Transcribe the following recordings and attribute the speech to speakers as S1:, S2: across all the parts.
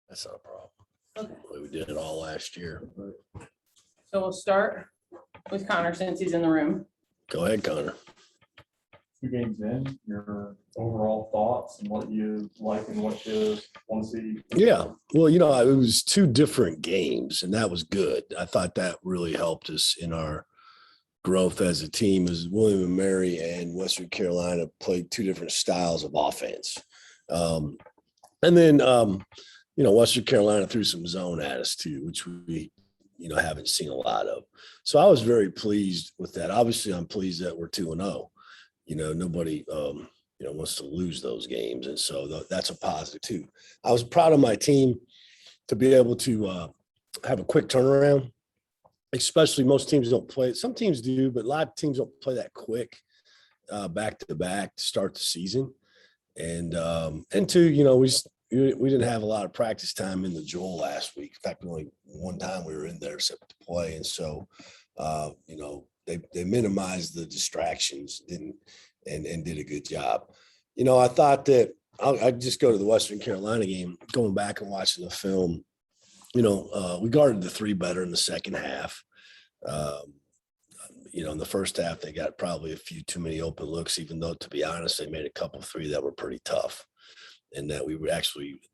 S1: That's not a problem.
S2: Okay.
S1: We did it all last year.
S2: So we'll start with Connor since he's in the room.
S1: Go ahead, Connor.
S3: 2 games in, your overall thoughts and what you like and what you want to see?
S1: Yeah. Well, you know, it was 2 different games, and that was good. I thought that really helped us in our growth as a team. As William and Mary and Western Carolina played 2 different styles of offense. And then, you know, Western Carolina threw some zone at us too, which we, you know, haven't seen a lot of. So I was very pleased with that. Obviously, I'm pleased that we're 2-0. You know, nobody, you know, wants to lose those games. And so that's a positive too. I was proud of my team to be able to have a quick turnaround, especially most teams don't play. Some teams do, but a lot of teams don't play that quick back to back to start the season. And 2, you know, we didn't have a lot of practice time in the Joel last week. In fact, only one time we were in there except to play. And so, you know, they minimized the distractions and did a good job. You know, I thought that I'd just go to the Western Carolina game, going back and watching the film. You know, we guarded the 3 better in the second half. You know, in the first half, they got probably a few too many open looks, even though, to be honest, they made a couple 3 that were pretty tough and that we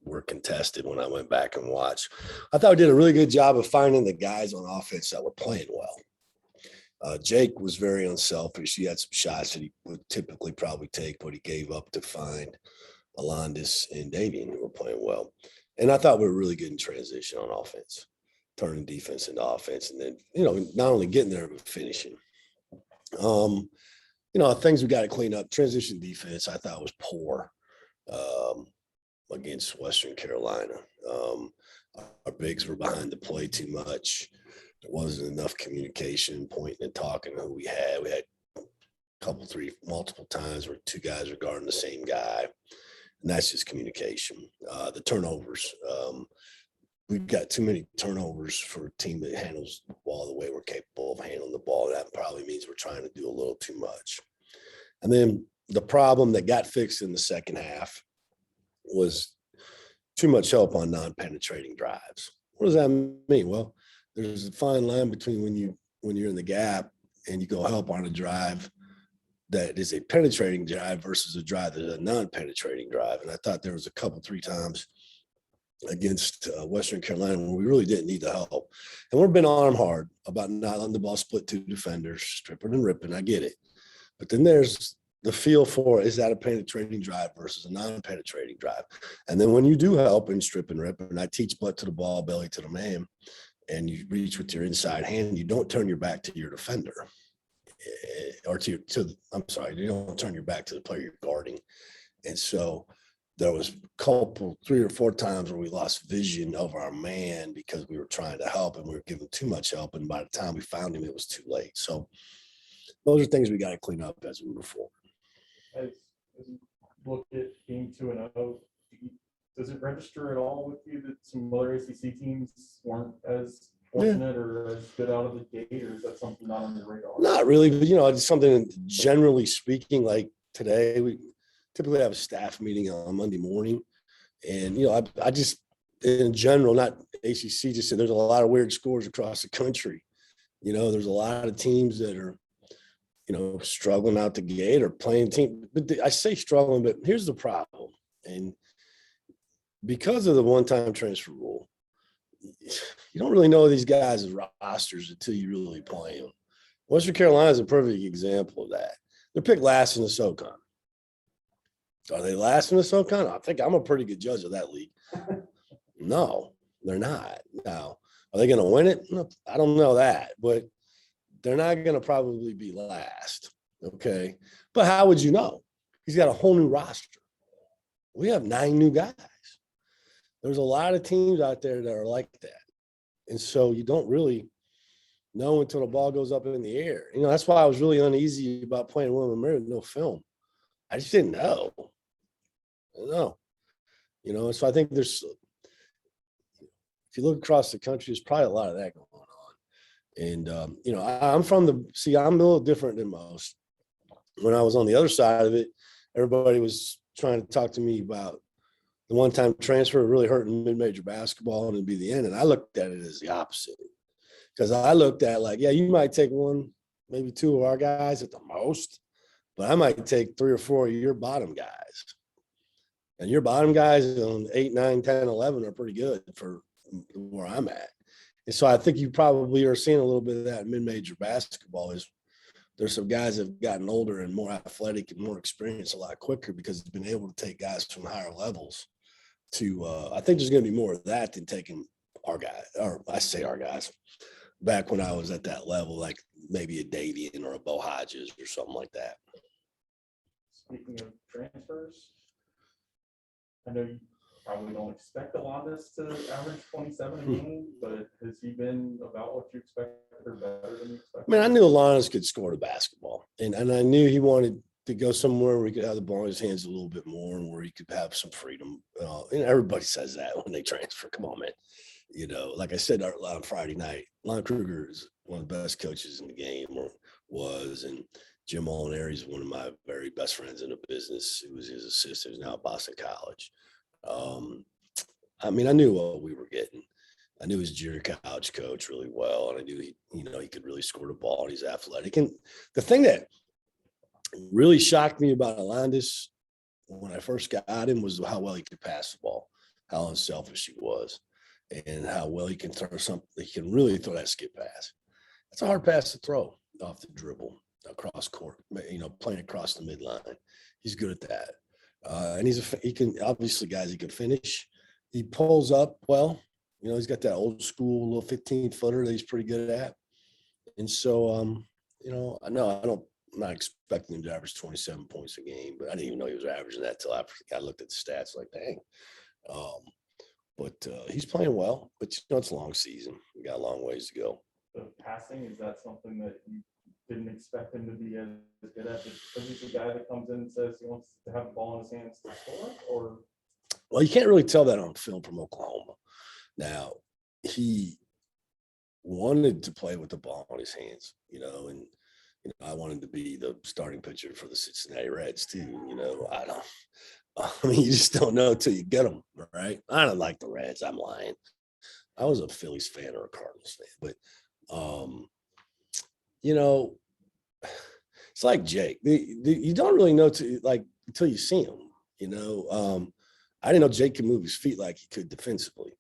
S1: were contested when I went back and watched. I thought we did a really good job of finding the guys on offense that were playing well. Jake was very unselfish. He had some shots that he would typically probably take, but he gave up to find Alondis and Davian, who were playing well. And I thought we were really good in transition on offense, turning defense into offense, and then, you know, not only getting there, but finishing. You know, things we got to clean up. Transition defense, I thought, was poor against Western Carolina. Our bigs were behind the play too much. There wasn't enough communication, pointing and talking who we had. We had a couple, 3, multiple times where 2 guys were guarding the same guy. And that's just communication. The turnovers. We've got too many turnovers for a team that handles the ball the way we're capable of handling the ball. That probably means we're trying to do a little too much. And then the problem that got fixed in the second half was too much help on non-penetrating drives. What does that mean? Well, there's a fine line between when you're in the gap and you go help on a drive that is a penetrating drive versus a drive that is a non-penetrating drive. And I thought there was a couple, 3 times against Western Carolina where we really didn't need the help. And we've been arm hard about not letting the ball split 2 defenders, stripping and ripping. I get it. But then there's the feel for, is that a penetrating drive versus a non-penetrating drive? And then when you do help and strip and rip, and I teach butt to the ball, belly to the man, and you reach with your inside hand, you don't turn your back to your defender. Or you don't turn your back to the player you're guarding. And so there was a couple, 3 or 4 times where we lost vision of our man because we were trying to help and we were giving too much help. And by the time we found him, it was too late. So those are things we got to clean up as we move forward.
S3: As you look at game 2-0, does it register at all with you that some other ACC teams weren't as fortunate or as good out of the gate, or is that something not on your radar?
S1: Not really, but, you know, it's something, generally speaking, like today, we typically have a staff meeting on Monday morning. And, you know, I just, in general, not ACC, just said there's a lot of weird scores across the country. You know, there's a lot of teams that are, you know, struggling out the gate or playing team. But I say struggling, but here's the problem. And because of the one-time transfer rule, you don't really know these guys' rosters until you really play them. Western Carolina is a perfect example of that. They're picked last in the SoCon. Are they last in the SoCon? I think I'm a pretty good judge of that league. No, they're not. Now, are they going to win it? No, I don't know that, but they're not going to probably be last. Okay. But how would you know? He's got a whole new roster. We have 9 new guys. There's a lot of teams out there that are like that. And so you don't really know until the ball goes up in the air. You know, that's why I was really uneasy about playing William & Mary with no film. I just didn't know. I don't know. You know, so I think there's, if you look across the country, there's probably a lot of that going on. And, you know, I'm a little different than most. When I was on the other side of it, everybody was trying to talk to me about the one-time transfer really hurting mid-major basketball and it'd be the end. And I looked at it as the opposite because I looked at like, yeah, you might take one, maybe two of our guys at the most, but I might take 3 or 4 of your bottom guys. And your bottom guys on 8, 9, 10, 11 are pretty good for where I'm at. And so I think you probably are seeing a little bit of that in mid-major basketball is there's some guys that have gotten older and more athletic and more experienced a lot quicker because it's been able to take guys from higher levels to I think there's going to be more of that than taking our guys, or I say our guys, back when I was at that level, like maybe a Davian or a Bo Hodges or something like that.
S3: Speaking of transfers, I know you probably don't expect Alondas to average 27 a game, but has he been about what you expected or better than you expected?
S1: I mean, I knew Alonso could score the basketball, and I knew he wanted to go somewhere where he could have the ball in his hands a little bit more and where he could have some freedom. And everybody says that when they transfer. Come on, man. You know, like I said on Friday night, Lon Kruger is one of the best coaches in the game, or was, and Jim Molinari is one of my very best friends in the business. He was his assistant, who's now at Boston College. I mean, I knew what we were getting. I knew his junior college coach really well, and I knew he could really score the ball, and he's athletic. And the thing that really shocked me about Alondas when I first got him was how well he could pass the ball, how unselfish he was, and how well he can throw something. He can really throw that skip pass. It's a hard pass to throw off the dribble across court, playing across the midline. He's good at that. And he can obviously, guys, he can finish. He pulls up well. He's got that old school little 15-footer that he's pretty good at. And so, I'm not expecting him to average 27 points a game, but I didn't even know he was averaging that till after I looked at the stats. Like, dang. But he's playing well. But it's a long season. We got a long ways to go.
S3: The passing, is that something that you didn't expect him to be as good at? Because he's the guy that comes in and says he wants to have the ball in his hands to score, or?
S1: Well, you can't really tell that on film from Oklahoma. Now, he wanted to play with the ball in his hands, and I wanted to be the starting pitcher for the Cincinnati Reds too. You just don't know till you get them, right? I don't like the Reds. I'm lying. I was a Phillies fan or a Cardinals fan, but it's like Jake. You don't really know until you see him. I didn't know Jake could move his feet like he could defensively,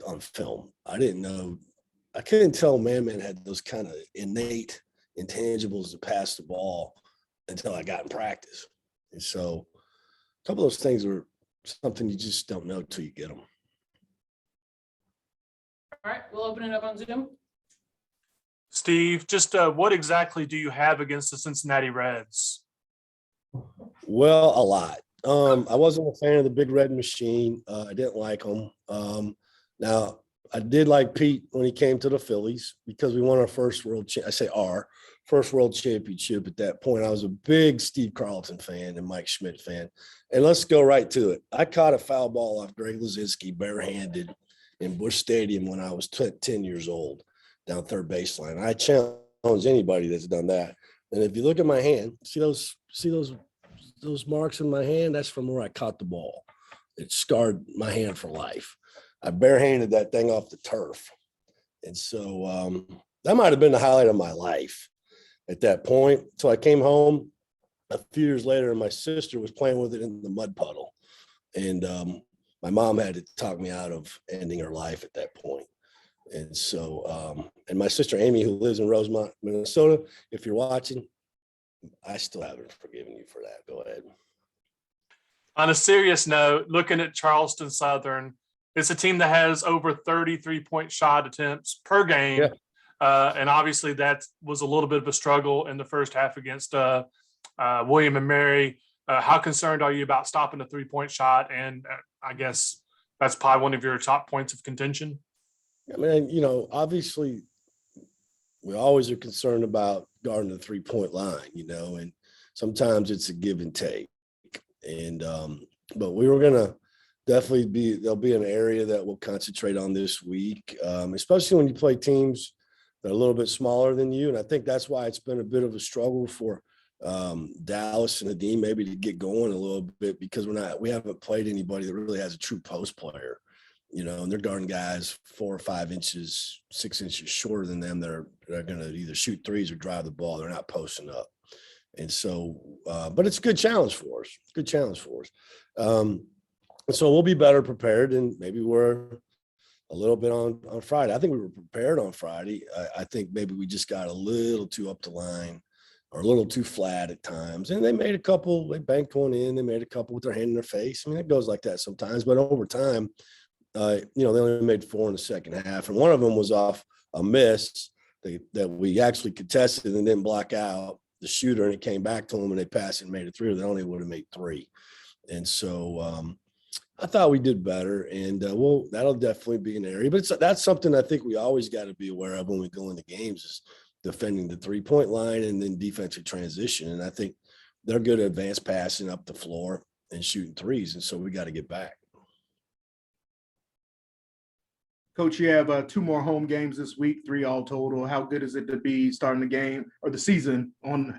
S1: on film. I didn't know. I couldn't tell Man had those kind of innate intangibles to pass the ball until I got in practice. And so a couple of those things were something you just don't know till you get them.
S2: All right, we'll open it up on Zoom.
S4: Steve, just what exactly do you have against the Cincinnati Reds?
S1: Well, a lot. I wasn't a fan of the Big Red Machine. I didn't like them. Now, I did like Pete when he came to the Phillies because we won our first world championship. At that point, I was a big Steve Carlton fan and Mike Schmidt fan. And let's go right to it. I caught a foul ball off Greg Lazinski barehanded in Busch Stadium when I was 10 years old down third baseline. I challenge anybody that's done that. And if you look at my hand, see those marks in my hand? That's from where I caught the ball. It scarred my hand for life. I barehanded that thing off the turf. And so that might have been the highlight of my life at that point. So I came home a few years later and my sister was playing with it in the mud puddle. And my mom had to talk me out of ending her life at that point. And so, and my sister Amy, who lives in Rosemont, Minnesota, if you're watching, I still haven't forgiven you for that. Go ahead.
S4: On a serious note, looking at Charleston Southern, it's a team that has over 30 3-point shot attempts per game. Yeah. And obviously that was a little bit of a struggle in the first half against William and Mary. How concerned are you about stopping the 3-point shot? And I guess that's probably one of your top points of contention.
S1: I mean, obviously we always are concerned about guarding the 3-point line, and sometimes it's a give and take. And, but we were going to definitely there'll be an area that we'll concentrate on this week, especially when you play teams that are a little bit smaller than you. And I think that's why it's been a bit of a struggle for Dallas and Nadeem maybe to get going a little bit, because we haven't played anybody that really has a true post player, and they're guarding guys 4 or 5 inches, 6 inches shorter than them. They're going to either shoot threes or drive the ball. They're not posting up. And so, but it's a good challenge for us. And so we'll be better prepared, and maybe we're a little bit on Friday. I think we were prepared on Friday. I think maybe we just got a little too up the line or a little too flat at times. And they banked one in, they made a couple with their hand in their face. I mean, it goes like that sometimes, but over time, they only made 4 in the second half. And one of them was off a miss that we actually contested and didn't block out the shooter, and it came back to them and they passed and made it 3, or they only would have made 3. And so, I thought we did better, and that'll definitely be an area. But that's something I think we always got to be aware of when we go into games, is defending the 3-point line and then defensive transition. And I think they're good at advanced passing up the floor and shooting threes, and so we got to get back.
S5: Coach, you have 2 more home games this week, 3 all total. How good is it to be starting the game or the season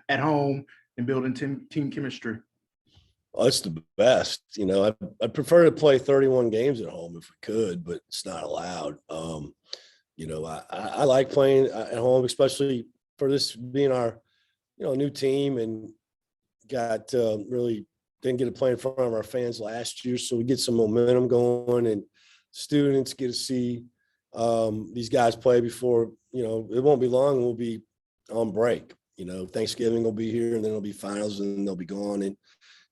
S5: at home and building team chemistry?
S1: Well, it's the best. I'd prefer to play 31 games at home if we could, but it's not allowed. I like playing at home, especially for this being our, new team, and got really didn't get to play in front of our fans last year. So we get some momentum going, and students get to see these guys play before, it won't be long. We'll be on break. Thanksgiving will be here, and then it'll be finals, and they'll be gone.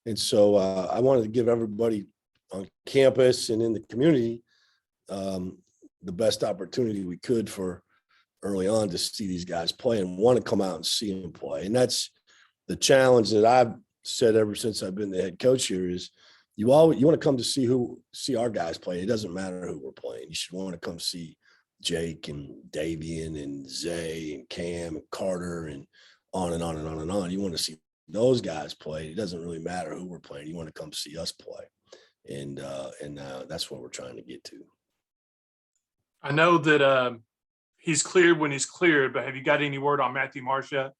S1: And so I wanted to give everybody on campus and in the community the best opportunity we could for early on to see these guys play and want to come out and see them play. And that's the challenge that I've said ever since I've been the head coach here, is you want to come to see our guys play. It doesn't matter who we're playing. You should want to come see Jake and Davian and Zay and Cam and Carter and on and on and on and on. You want to see those guys play. It doesn't really matter who we're playing. You want to come see us play. And that's what we're trying to get to.
S4: I know that he's cleared when he's cleared, but have you got any word on Matthew Marsh yet?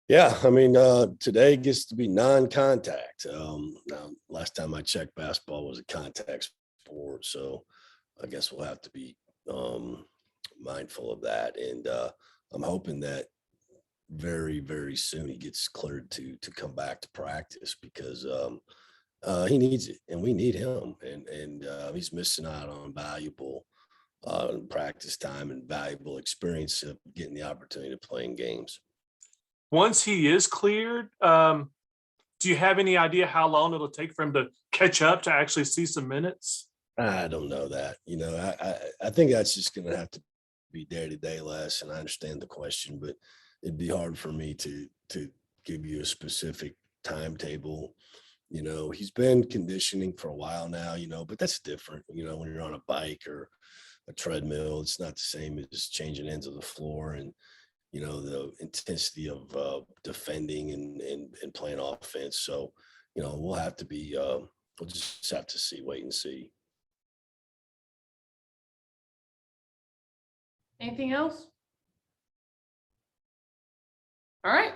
S1: Yeah, I mean, today gets to be non-contact. Now, last time I checked, basketball was a contact sport, so I guess we'll have to be mindful of that. And I'm hoping that very, very soon he gets cleared to come back to practice, because he needs it and we need him. And he's missing out on valuable practice time and valuable experience of getting the opportunity to play in games.
S4: Once he is cleared, do you have any idea how long it'll take for him to catch up to actually see some minutes?
S1: I don't know that. I think that's just going to have to be day-to-day less. And I understand the question, but it'd be hard for me to give you a specific timetable. He's been conditioning for a while now, but that's different. When you're on a bike or a treadmill, it's not the same as changing ends of the floor and, the intensity of defending and playing offense. So, we'll have to be, we'll just have to wait and see.
S2: Anything else? All right.